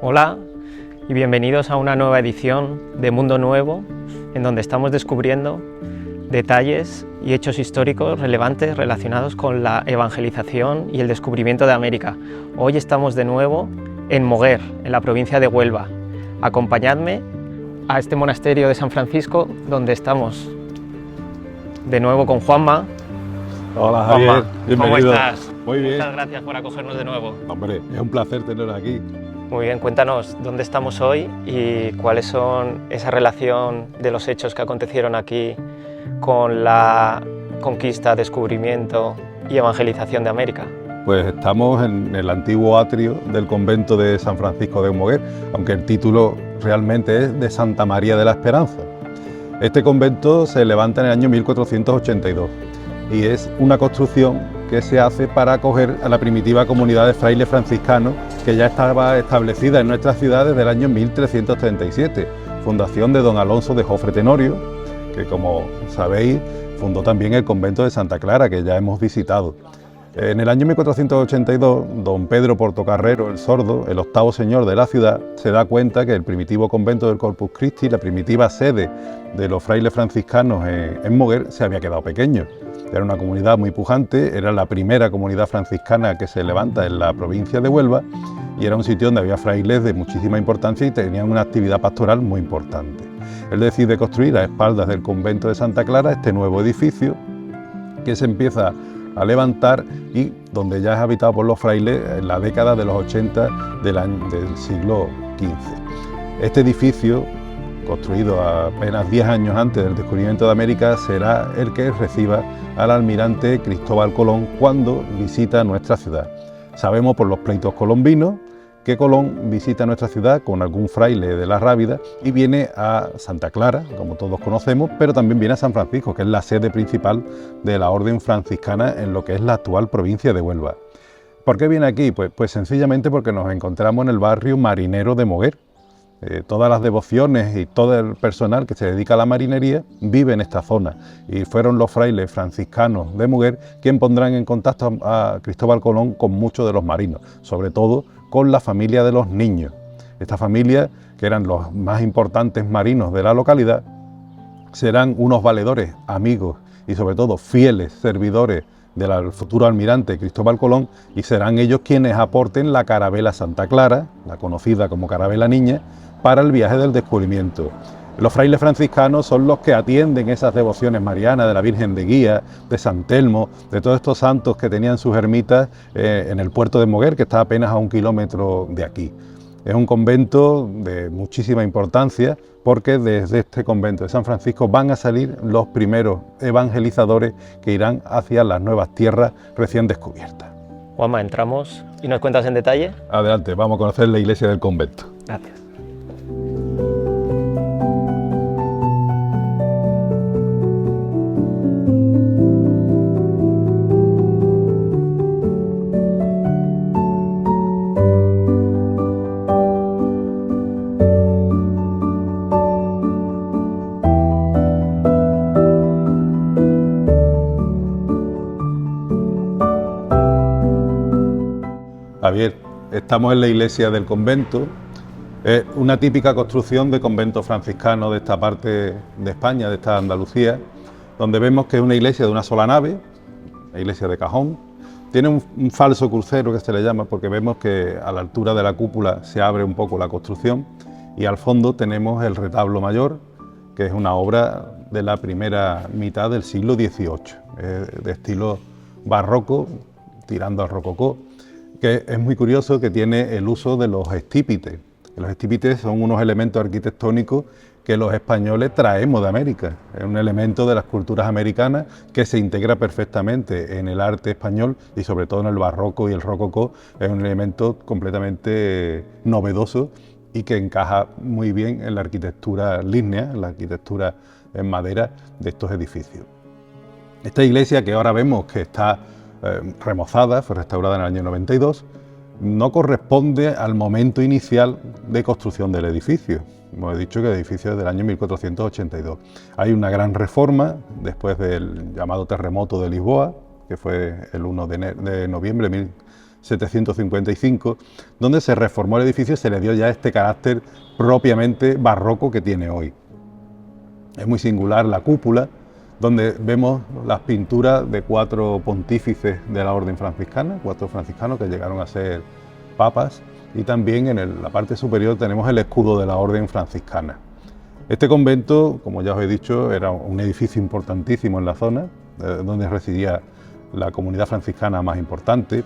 Hola y bienvenidos a una nueva edición de Mundo Nuevo, en donde estamos descubriendo detalles y hechos históricos relevantes relacionados con la evangelización y el descubrimiento de América. Hoy estamos de nuevo en Moguer, en la provincia de Huelva. Acompañadme a este monasterio de San Francisco, donde estamos de nuevo con Juanma. Hola Javier, Juanma, bienvenido. ¿cómo estás? Muy bien. Muchas gracias por acogernos de nuevo. Hombre, es un placer tenerlo aquí. Muy bien, cuéntanos dónde estamos hoy y cuáles son esa relación de los hechos que acontecieron aquí con la conquista, descubrimiento y evangelización de América. Pues estamos en el antiguo atrio del convento de San Francisco de Moguer, aunque el título realmente es de Santa María de la Esperanza. Este convento se levanta en el año 1482 y es una construcción que se hace para acoger a la primitiva comunidad de frailes franciscanos que ya estaba establecida en nuestra ciudad desde el año 1337, fundación de don Alonso de Jofre Tenorio, que como sabéis fundó también el convento de Santa Clara, que ya hemos visitado. En el año 1482, don Pedro Portocarrero el Sordo, el octavo señor de la ciudad, se da cuenta que el primitivo convento del Corpus Christi, la primitiva sede de los frailes franciscanos en Moguer, se había quedado pequeño. Era una comunidad muy pujante, era la primera comunidad franciscana que se levanta en la provincia de Huelva y era un sitio donde había frailes de muchísima importancia y tenían una actividad pastoral muy importante. Él decide construir a espaldas del convento de Santa Clara este nuevo edificio que se empieza a levantar y donde ya es habitado por los frailes en la década de los 80 del siglo XV. Este edificio, construido apenas 10 años antes del descubrimiento de América, será el que reciba al almirante Cristóbal Colón cuando visita nuestra ciudad. Sabemos por los pleitos colombinos que Colón visita nuestra ciudad con algún fraile de la Rábida y viene a Santa Clara, como todos conocemos, pero también viene a San Francisco, que es la sede principal de la orden franciscana en lo que es la actual provincia de Huelva. ¿Por qué viene aquí? Pues sencillamente porque nos encontramos en el barrio marinero de Moguer. Todas las devociones y todo el personal que se dedica a la marinería vive en esta zona y fueron los frailes franciscanos de Moguer quienes pondrán en contacto a Cristóbal Colón con muchos de los marinos, sobre todo con la familia de los Niños. Esta familia, que eran los más importantes marinos de la localidad, serán unos valedores, amigos y sobre todo fieles servidores del futuro almirante Cristóbal Colón y serán ellos quienes aporten la carabela Santa Clara, la conocida como carabela niña, para el viaje del descubrimiento. Los frailes franciscanos son los que atienden esas devociones marianas de la Virgen de Guía, de San Telmo, de todos estos santos que tenían sus ermitas en el puerto de Moguer, que está apenas a 1 kilómetro de aquí. Es un convento de muchísima importancia porque desde este convento de San Francisco van a salir los primeros evangelizadores que irán hacia las nuevas tierras recién descubiertas. Juanma, entramos y nos cuentas en detalle. Adelante, vamos a conocer la iglesia del convento. Gracias. Javier, estamos en la iglesia del convento, es una típica construcción de convento franciscano de esta parte de España, de esta Andalucía, donde vemos que es una iglesia de una sola nave, la iglesia de cajón. Tiene un falso crucero que se le llama porque vemos que a la altura de la cúpula se abre un poco la construcción y al fondo tenemos el retablo mayor, que es una obra de la primera mitad del siglo XVIII, de estilo barroco, tirando al rococó, que es muy curioso que tiene el uso de los estípites. Los estípites son unos elementos arquitectónicos que los españoles traemos de América. Es un elemento de las culturas americanas que se integra perfectamente en el arte español y sobre todo en el barroco y el rococó. Es un elemento completamente novedoso y que encaja muy bien en la arquitectura lígnea, en la arquitectura en madera de estos edificios. Esta iglesia que ahora vemos que está remozada, fue restaurada en el año 92, no corresponde al momento inicial de construcción del edificio. Como he dicho, que el edificio es del año 1482. Hay una gran reforma después del llamado terremoto de Lisboa, que fue el 1 de noviembre de 1755, donde se reformó el edificio y se le dio ya este carácter propiamente barroco que tiene hoy. Es muy singular la cúpula, donde vemos las pinturas de 4 pontífices de la orden franciscana, 4 franciscanos que llegaron a ser papas, y también en la parte superior tenemos el escudo de la orden franciscana. Este convento, como ya os he dicho, era un edificio importantísimo en la zona, donde residía la comunidad franciscana más importante,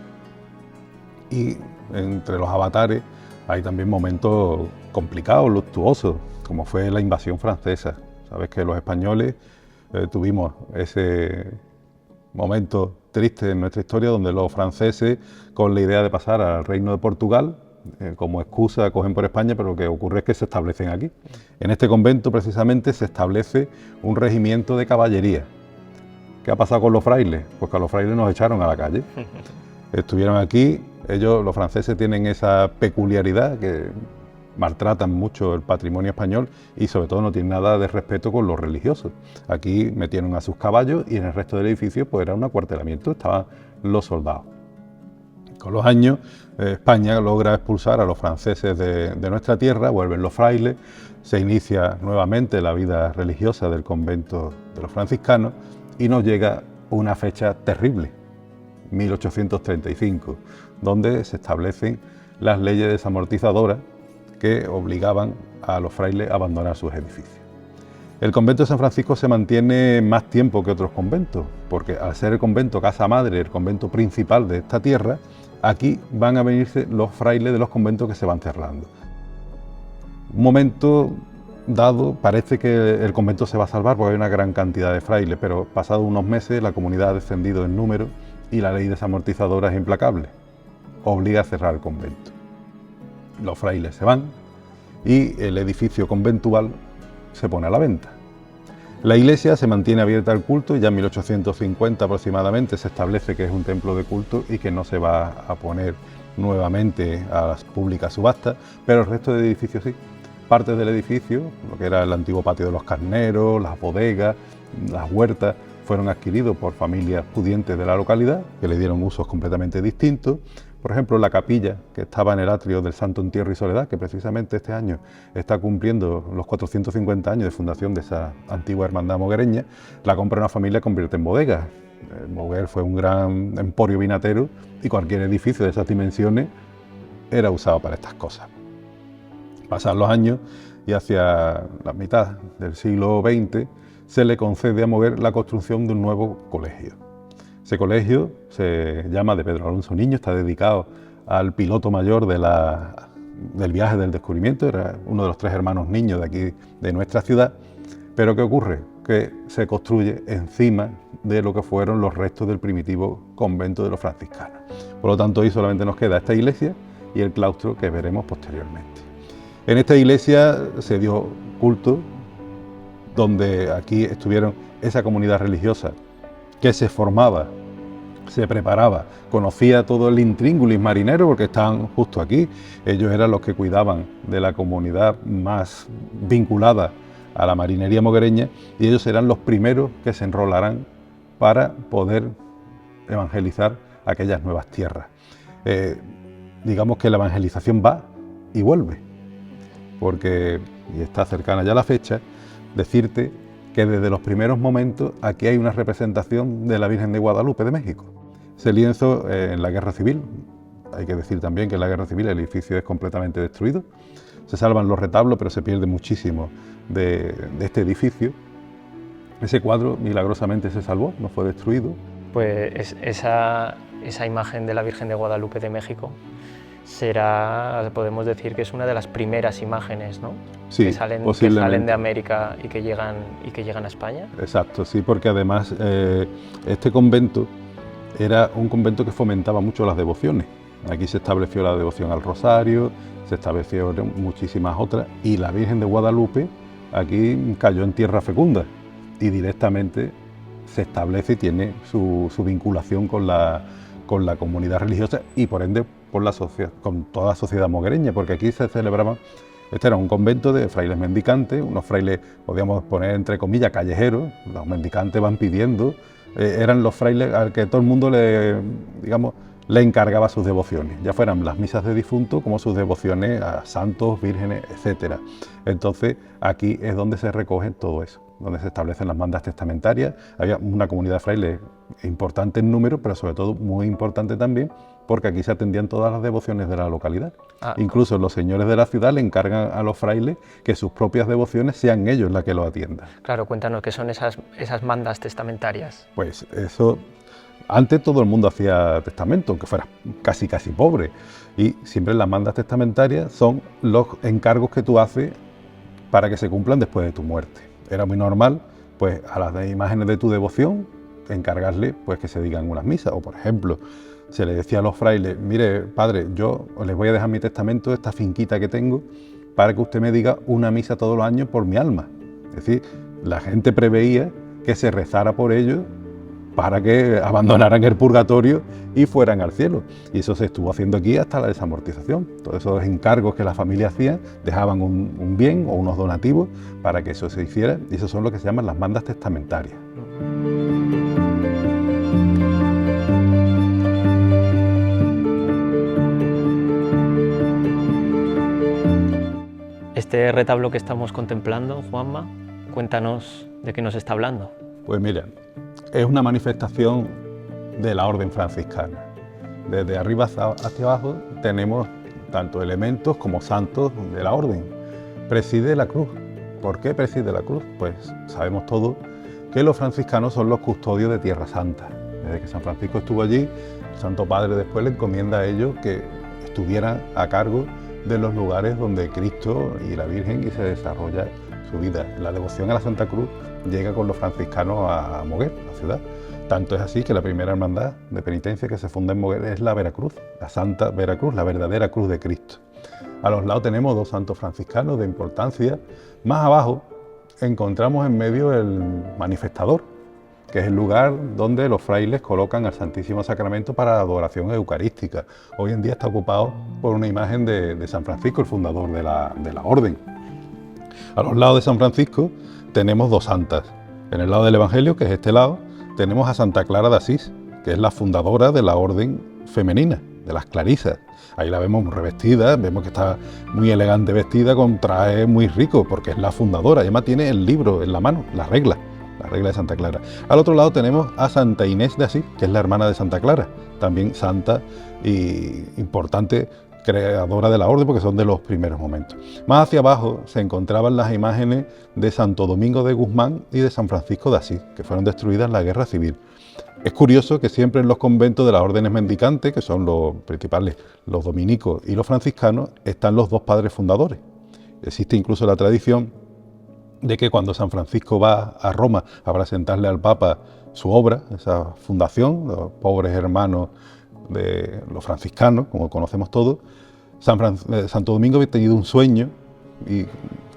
y entre los avatares hay también momentos complicados, luctuosos, como fue la invasión francesa. Sabes que los españoles tuvimos ese momento triste en nuestra historia donde los franceses, con la idea de pasar al Reino de Portugal, como excusa cogen por España, pero lo que ocurre es que se establecen aquí. En este convento precisamente se establece un regimiento de caballería. ¿Qué ha pasado con los frailes? Pues que a los frailes nos echaron a la calle. Estuvieron aquí, ellos, los franceses, tienen esa peculiaridad que maltratan mucho el patrimonio español y sobre todo no tienen nada de respeto con los religiosos. Aquí metieron a sus caballos y en el resto del edificio pues era un acuartelamiento, estaban los soldados. Con los años España logra expulsar a los franceses de nuestra tierra, vuelven los frailes, se inicia nuevamente la vida religiosa del convento de los franciscanos y nos llega una fecha terrible, 1835, donde se establecen las leyes desamortizadoras que obligaban a los frailes a abandonar sus edificios. El convento de San Francisco se mantiene más tiempo que otros conventos, porque al ser el convento casa madre, el convento principal de esta tierra, aquí van a venirse los frailes de los conventos que se van cerrando. Un momento dado, parece que el convento se va a salvar porque hay una gran cantidad de frailes, pero pasados unos meses la comunidad ha descendido en número y la ley desamortizadora es implacable, obliga a cerrar el convento. Los frailes se van y el edificio conventual se pone a la venta. La iglesia se mantiene abierta al culto y ya en 1850 aproximadamente se establece que es un templo de culto y que no se va a poner nuevamente a las públicas subastas, pero el resto del edificio sí. Parte del edificio, lo que era el antiguo patio de los carneros, las bodegas, las huertas, fueron adquiridos por familias pudientes de la localidad que le dieron usos completamente distintos. Por ejemplo, la capilla que estaba en el atrio del Santo Entierro y Soledad, que precisamente este año está cumpliendo los 450 años de fundación de esa antigua hermandad moguereña, la compra una familia y convierte en bodega. Moguer fue un gran emporio vinatero y cualquier edificio de esas dimensiones era usado para estas cosas. Pasan los años y hacia la mitad del siglo XX se le concede a Moguer la construcción de un nuevo colegio. Ese colegio se llama de Pedro Alonso Niño, está dedicado al piloto mayor del viaje del descubrimiento, era uno de los 3 hermanos niños de aquí, de nuestra ciudad, pero ¿qué ocurre? Que se construye encima de lo que fueron los restos del primitivo convento de los franciscanos. Por lo tanto, hoy solamente nos queda esta iglesia y el claustro que veremos posteriormente. En esta iglesia se dio culto, donde aquí estuvieron esa comunidad religiosa que se formaba, se preparaba, conocía todo el intríngulis marinero porque estaban justo aquí. Ellos eran los que cuidaban de la comunidad más vinculada a la marinería moguereña y ellos serán los primeros que se enrolarán para poder evangelizar aquellas nuevas tierras. Digamos que la evangelización va y vuelve, porque, y está cercana ya la fecha, decirte que desde los primeros momentos aquí hay una representación de la Virgen de Guadalupe de México. Ese lienzo en la Guerra Civil, hay que decir también que en la Guerra Civil el edificio es completamente destruido, se salvan los retablos pero se pierde muchísimo de este edificio. Ese cuadro milagrosamente se salvó, no fue destruido. Pues esa imagen de la Virgen de Guadalupe de México podemos decir que es una de las primeras imágenes, ¿no? Sí, que salen de América y que llegan a España. Exacto, sí, porque además este convento era un convento que fomentaba mucho las devociones. Aquí se estableció la devoción al Rosario, se establecieron muchísimas otras y la Virgen de Guadalupe aquí cayó en tierra fecunda y directamente se establece y tiene su vinculación con la comunidad religiosa y por ende con toda la sociedad moguereña, porque aquí se celebraban, este era un convento de frailes mendicantes, unos frailes, podríamos poner entre comillas, callejeros, los mendicantes van pidiendo, eran los frailes al que todo el mundo le encargaba sus devociones, ya fueran las misas de difunto como sus devociones a santos, vírgenes, etc. Entonces aquí es donde se recoge todo eso, donde se establecen las mandas testamentarias. Había una comunidad de frailes importante en número, pero sobre todo muy importante también, porque aquí se atendían todas las devociones de la localidad. Incluso los señores de la ciudad le encargan a los frailes que sus propias devociones sean ellos las que lo atiendan. Claro, cuéntanos qué son esas mandas testamentarias. Pues eso... Antes todo el mundo hacía testamento, aunque fuera casi pobre, y siempre las mandas testamentarias son los encargos que tú haces para que se cumplan después de tu muerte. Era muy normal, pues a las imágenes de tu devoción, encargarle pues que se digan unas misas, o por ejemplo, se le decía a los frailes, mire padre, yo les voy a dejar mi testamento, esta finquita que tengo, para que usted me diga una misa todos los años por mi alma. Es decir, la gente preveía que se rezara por ellos para que abandonaran el purgatorio y fueran al cielo. Y eso se estuvo haciendo aquí hasta la desamortización. Todos esos encargos que la familia hacía, dejaban un bien o unos donativos para que eso se hiciera, y eso son lo que se llaman las mandas testamentarias. Este retablo que estamos contemplando, Juanma, cuéntanos de qué nos está hablando. Pues mira, es una manifestación de la orden franciscana. Desde arriba hacia abajo tenemos tanto elementos como santos de la orden. Preside la cruz. ¿Por qué preside la cruz? Pues sabemos todos que los franciscanos son los custodios de Tierra Santa. Desde que San Francisco estuvo allí, el Santo Padre después le encomienda a ellos que estuvieran a cargo de los lugares donde Cristo y la Virgen y se desarrolla su vida. La devoción a la Santa Cruz llega con los franciscanos a Moguer, la ciudad. Tanto es así que la primera hermandad de penitencia que se funda en Moguer es la Veracruz, la Santa Veracruz, la verdadera cruz de Cristo. A los lados tenemos dos santos franciscanos de importancia. Más abajo encontramos en medio el manifestador, que es el lugar donde los frailes colocan al Santísimo Sacramento para la adoración eucarística. Hoy en día está ocupado por una imagen de San Francisco, el fundador de la orden. A los lados de San Francisco tenemos dos santas. En el lado del Evangelio, que es este lado, tenemos a Santa Clara de Asís, que es la fundadora de la orden femenina, de las clarisas. Ahí la vemos revestida, vemos que está muy elegante vestida, con traje muy rico, porque es la fundadora. Además tiene el libro en la mano, la regla de Santa Clara. Al otro lado tenemos a Santa Inés de Asís, que es la hermana de Santa Clara, también santa y importante creadora de la orden, porque son de los primeros momentos. Más hacia abajo se encontraban las imágenes de Santo Domingo de Guzmán y de San Francisco de Asís, que fueron destruidas en la Guerra Civil. Es curioso que siempre en los conventos de las órdenes mendicantes, que son los principales, los dominicos y los franciscanos, están los dos padres fundadores. Existe incluso la tradición de que cuando San Francisco va a Roma a presentarle al Papa su obra, esa fundación, los pobres hermanos de los franciscanos, como conocemos todos, Santo Domingo había tenido un sueño, y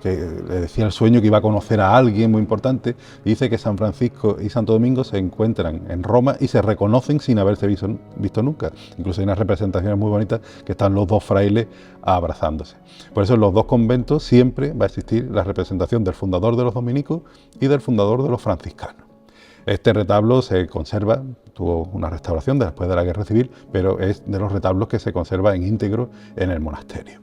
que le decía el sueño que iba a conocer a alguien muy importante, y dice que San Francisco y Santo Domingo se encuentran en Roma y se reconocen sin haberse visto nunca. Incluso hay unas representaciones muy bonitas que están los dos frailes abrazándose. Por eso en los dos conventos siempre va a existir la representación del fundador de los dominicos y del fundador de los franciscanos. Este retablo se conserva, tuvo una restauración después de la Guerra Civil, pero es de los retablos que se conserva en íntegro en el monasterio.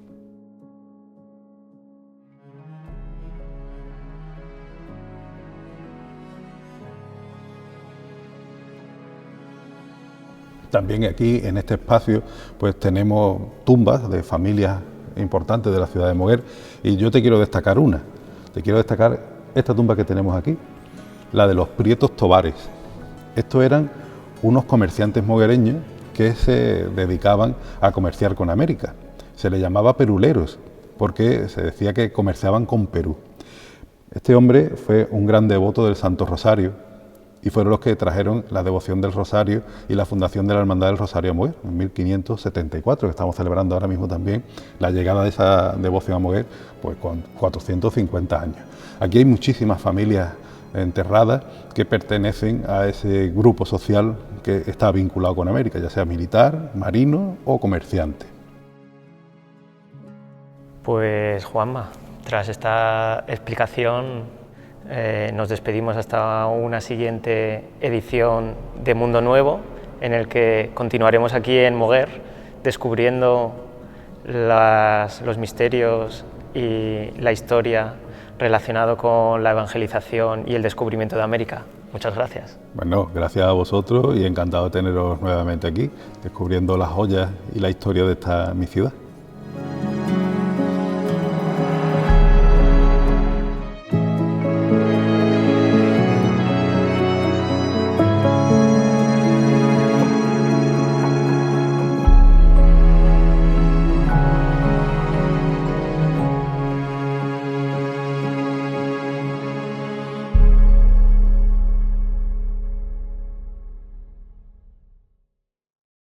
También aquí en este espacio pues tenemos tumbas de familias importantes de la ciudad de Moguer, y yo te quiero destacar una. Te quiero destacar esta tumba que tenemos aquí, la de los Prietos Tobares. Estos eran unos comerciantes moguereños que se dedicaban a comerciar con América. Se les llamaba peruleros porque se decía que comerciaban con Perú. Este hombre fue un gran devoto del Santo Rosario y fueron los que trajeron la devoción del Rosario y la fundación de la Hermandad del Rosario a Moguer en 1574, que estamos celebrando ahora mismo también la llegada de esa devoción a Moguer, pues con 450 años. Aquí hay muchísimas familias enterradas que pertenecen a ese grupo social que está vinculado con América, ya sea militar, marino o comerciante. Pues Juanma, tras esta explicación nos despedimos hasta una siguiente edición de Mundo Nuevo en el que continuaremos aquí en Moguer descubriendo los misterios y la historia relacionado con la evangelización y el descubrimiento de América. Muchas gracias. Bueno, gracias a vosotros y encantado de teneros nuevamente aquí, descubriendo las joyas y la historia de mi ciudad.